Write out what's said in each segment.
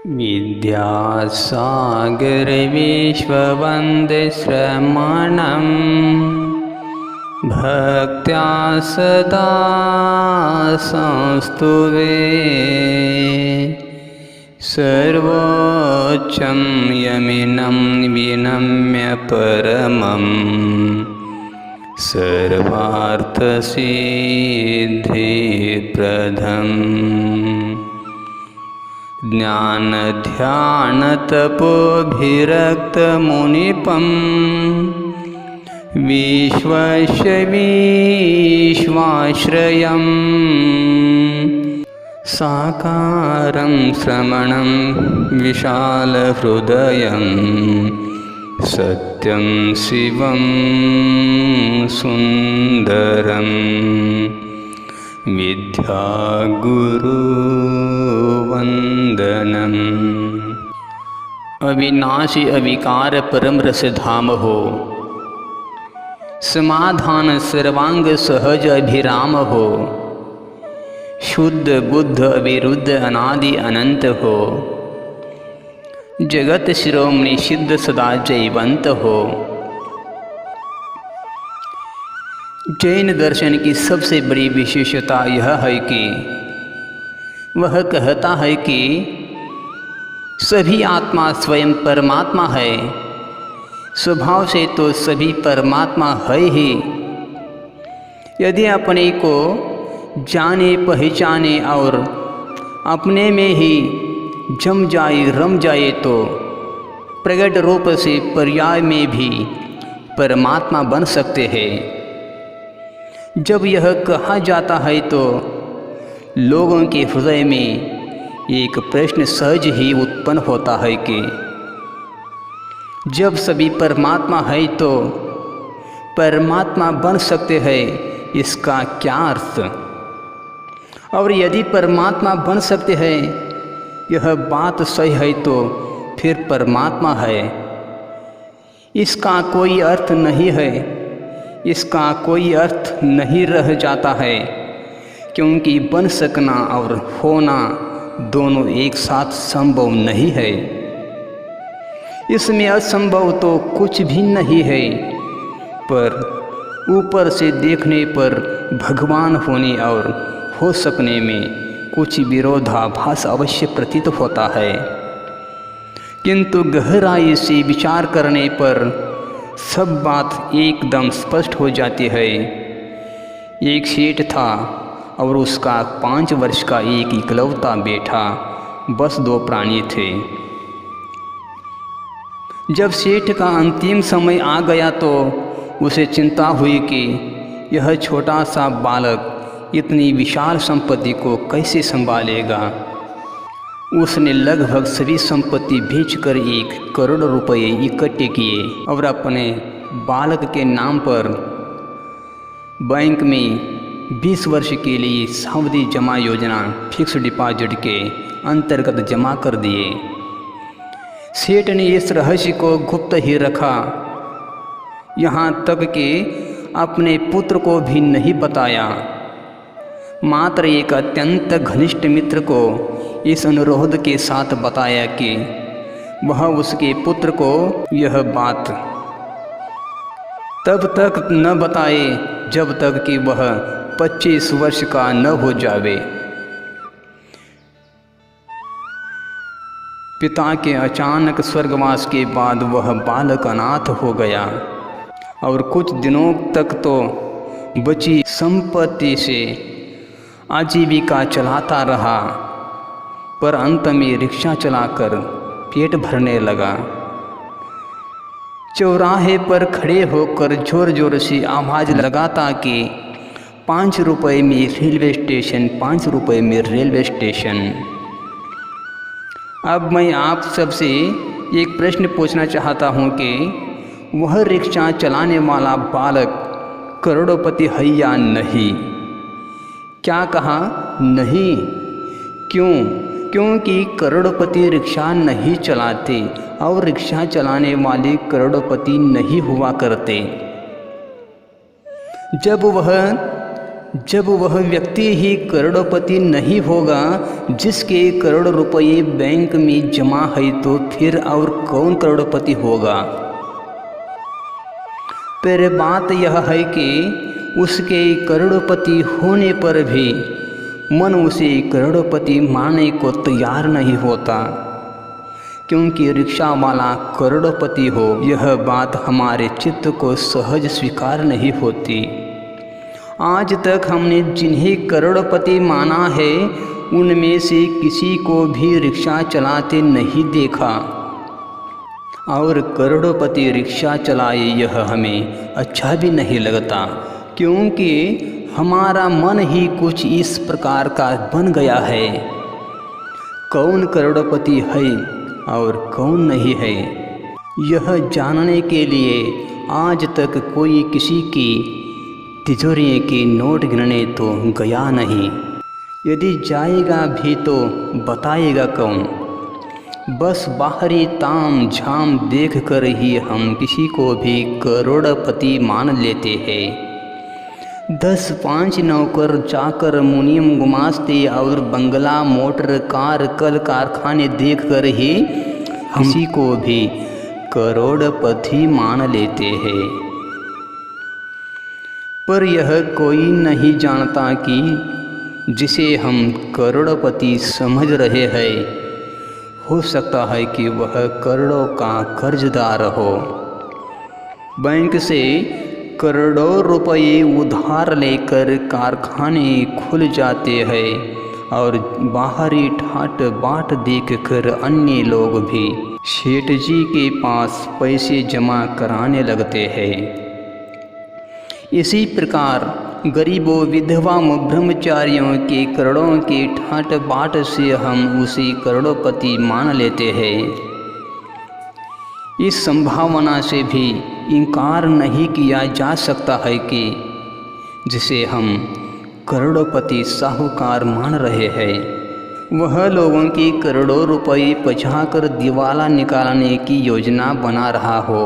विद्यासागर विश्ववन्द्यश्रमणं भक्त्या सदा संस्तुवे सर्वोच्चं यमिनं विनम्य परमं सर्वार्थसिद्धिप्रदम् ज्ञानध्यानतपोभिरक्तमुनिपं विश्वस्य विश्वाश्रयं साकारं श्रमणं विशालहृदयं सत्यं शिवं सुन्दरं विद्यागुरुवन्दनम्। अविनाशी अविकार परम रस धाम हो, समाधान सर्वांग सहज अभिराम हो, शुद्ध बुद्ध अविरुद्ध अनादि अनंत हो, जगत शिरोमणि सिद्ध सदा जयवंत हो। जैन दर्शन की सबसे बड़ी विशेषता यह है कि वह कहता है कि सभी आत्मा स्वयं परमात्मा है। स्वभाव से तो सभी परमात्मा है ही। यदि अपने को जाने पहचाने और अपने में ही जम जाए रम जाए तो प्रकट रूप से पर्याय में भी परमात्मा बन सकते हैं। जब यह कहा जाता है तो लोगों के हृदय में एक प्रश्न सहज ही उत्पन्न होता है कि जब सभी परमात्मा है तो परमात्मा बन सकते हैं, इसका क्या अर्थ? और यदि परमात्मा बन सकते हैं यह बात सही है तो फिर परमात्मा है, इसका कोई अर्थ नहीं है। इसका कोई अर्थ नहीं रह जाता है, क्योंकि बन सकना और होना दोनों एक साथ संभव नहीं है। इसमें असंभव तो कुछ भी नहीं है, पर ऊपर से देखने पर भगवान होने और हो सकने में कुछ विरोधाभास अवश्य प्रतीत होता है। किंतु गहराई से विचार करने पर सब बात एकदम स्पष्ट हो जाती है। एक सेठ था और उसका 5 वर्ष का एक इकलौता बेटा, बस 2 प्राणी थे। जब सेठ का अंतिम समय आ गया तो उसे चिंता हुई कि यह छोटा सा बालक इतनी विशाल संपत्ति को कैसे संभालेगा। उसने लगभग सभी संपत्ति बेचकर 1 करोड़ रुपए इकट्ठे किए और अपने बालक के नाम पर बैंक में 20 वर्ष के लिए सावधि जमा योजना फिक्स डिपॉजिट के अंतर्गत जमा कर दिए। सेठ ने इस रहस्य को गुप्त ही रखा, यहाँ तक कि अपने पुत्र को भी नहीं बताया। मात्र एक अत्यंत घनिष्ठ मित्र को इस अनुरोध के साथ बताया कि वह उसके पुत्र को यह बात तब तक न बताए जब तक कि वह 25 वर्ष का न हो जावे। पिता के अचानक स्वर्गवास के बाद वह बालक अनाथ हो गया और कुछ दिनों तक तो बची संपत्ति से आजीविका चलाता रहा, पर अंत में रिक्शा चलाकर पेट भरने लगा। चौराहे पर खड़े होकर जोर जोर से आवाज़ लगाता कि 5 रुपए में रेलवे स्टेशन, 5 रुपए में रेलवे स्टेशन। अब मैं आप सबसे एक प्रश्न पूछना चाहता हूँ कि वह रिक्शा चलाने वाला बालक करोड़पति है या नहीं? क्या कहा? नहीं। क्यों? क्योंकि करोड़पति रिक्शा नहीं चलाते और रिक्शा चलाने वाले करोड़पति नहीं हुआ करते। जब वह जब वह व्यक्ति ही करोड़पति नहीं होगा जिसके करोड़ रुपये बैंक में जमा है, तो फिर और कौन करोड़पति होगा? पर बात यह है कि उसके करोड़पति होने पर भी मन उसे करोड़पति मानने को तैयार नहीं होता, क्योंकि रिक्शा वाला करोड़पति हो यह बात हमारे चित्त को सहज स्वीकार नहीं होती। आज तक हमने जिन्हें करोड़पति माना है उनमें से किसी को भी रिक्शा चलाते नहीं देखा, और करोड़पति रिक्शा चलाए यह हमें अच्छा भी नहीं लगता, क्योंकि हमारा मन ही कुछ इस प्रकार का बन गया है। कौन करोड़पति है और कौन नहीं है, यह जानने के लिए आज तक कोई किसी की तिजोरी के नोट गिनने तो गया नहीं। यदि जाएगा भी तो बताएगा कौन? बस बाहरी ताम झाम देख कर ही हम किसी को भी करोड़पति मान लेते हैं। 10-5 नौकर जाकर मुनीम गुमास्ते और बंगला मोटर कार कल कारखाने देख कर ही हम किसी को भी करोड़पति मान लेते हैं। पर यह कोई नहीं जानता कि जिसे हम करोड़पति समझ रहे हैं, हो सकता है कि वह करोड़ों का कर्जदार हो। बैंक से करोड़ों रुपये उधार लेकर कारखाने खुल जाते हैं और बाहरी ठाट बाट देखकर अन्य लोग भी सेठ जी के पास पैसे जमा कराने लगते हैं। इसी प्रकार गरीबों, विधवा, ब्रह्मचारियों के करोड़ों के ठाट बाट से हम उसे करोड़पति मान लेते हैं। इस संभावना से भी इनकार नहीं किया जा सकता है कि जिसे हम करोड़पति साहूकार मान रहे हैं, वह लोगों की करोड़ों रुपए पचाकर दिवाला निकालने की योजना बना रहा हो।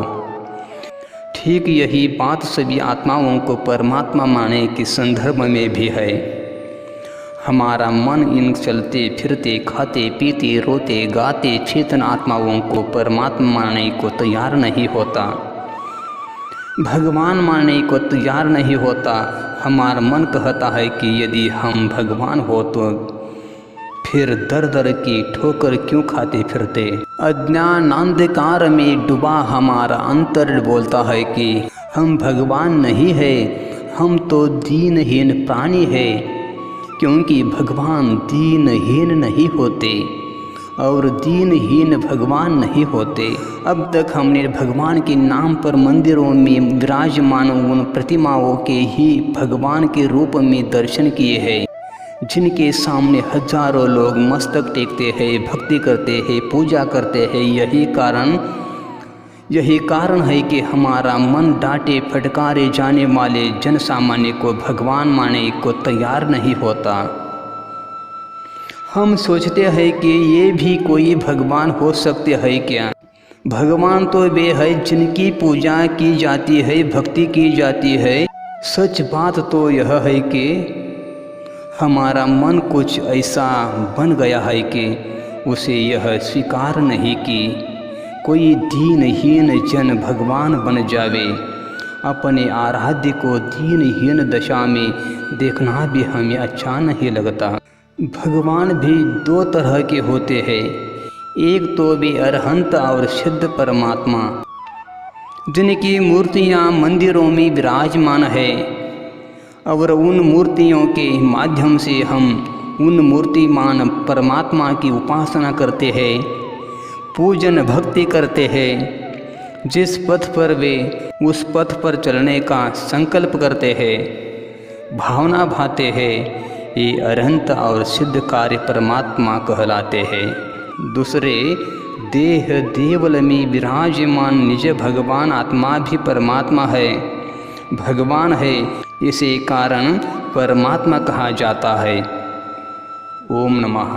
ठीक यही बात सभी आत्माओं को परमात्मा मानने के संदर्भ में भी है। हमारा मन इन चलते फिरते, खाते पीते, रोते गाते चेतन आत्माओं को परमात्मा मानने को तैयार नहीं होता, भगवान मानने को तैयार नहीं होता। हमारा मन कहता है कि यदि हम भगवान हो तो फिर दर दर की ठोकर क्यों खाते फिरते। अज्ञान अंधकार में डूबा हमारा अंतर बोलता है कि हम भगवान नहीं है, हम तो दीनहीन प्राणी है, क्योंकि भगवान दीनहीन नहीं होते और दीनहीन भगवान नहीं होते। अब तक हमने भगवान के नाम पर मंदिरों में विराजमान उन प्रतिमाओं के ही भगवान के रूप में दर्शन किए हैं, जिनके सामने हजारों लोग मस्तक टेकते हैं, भक्ति करते हैं, पूजा करते हैं। यही कारण है कि हमारा मन डांटे फटकारे जाने वाले जन सामान्य को भगवान मानने को तैयार नहीं होता। हम सोचते हैं कि ये भी कोई भगवान हो सकते हैं क्या? भगवान तो वे है जिनकी पूजा की जाती है, भक्ति की जाती है। सच बात तो यह है कि हमारा मन कुछ ऐसा बन गया है कि उसे यह स्वीकार नहीं कि कोई दीनहीन जन भगवान बन जावे। अपने आराध्य को दीनहीन दशा में देखना भी हमें अच्छा नहीं लगता। भगवान भी दो तरह के होते हैं, एक तो भी अरहंत और सिद्ध परमात्मा, जिनकी मूर्तियां मंदिरों में विराजमान है और उन मूर्तियों के माध्यम से हम उन मूर्तिमान परमात्मा की उपासना करते हैं, पूजन भक्ति करते हैं। जिस पथ पर वे उस पथ पर चलने का संकल्प करते हैं, भावना भाते हैं, ये अरहंत और सिद्ध कार्य परमात्मा कहलाते हैं। दूसरे देह देवल में विराजमान निज भगवान आत्मा भी परमात्मा है, भगवान है, इसे कारण परमात्मा कहा जाता है। ओम नमः।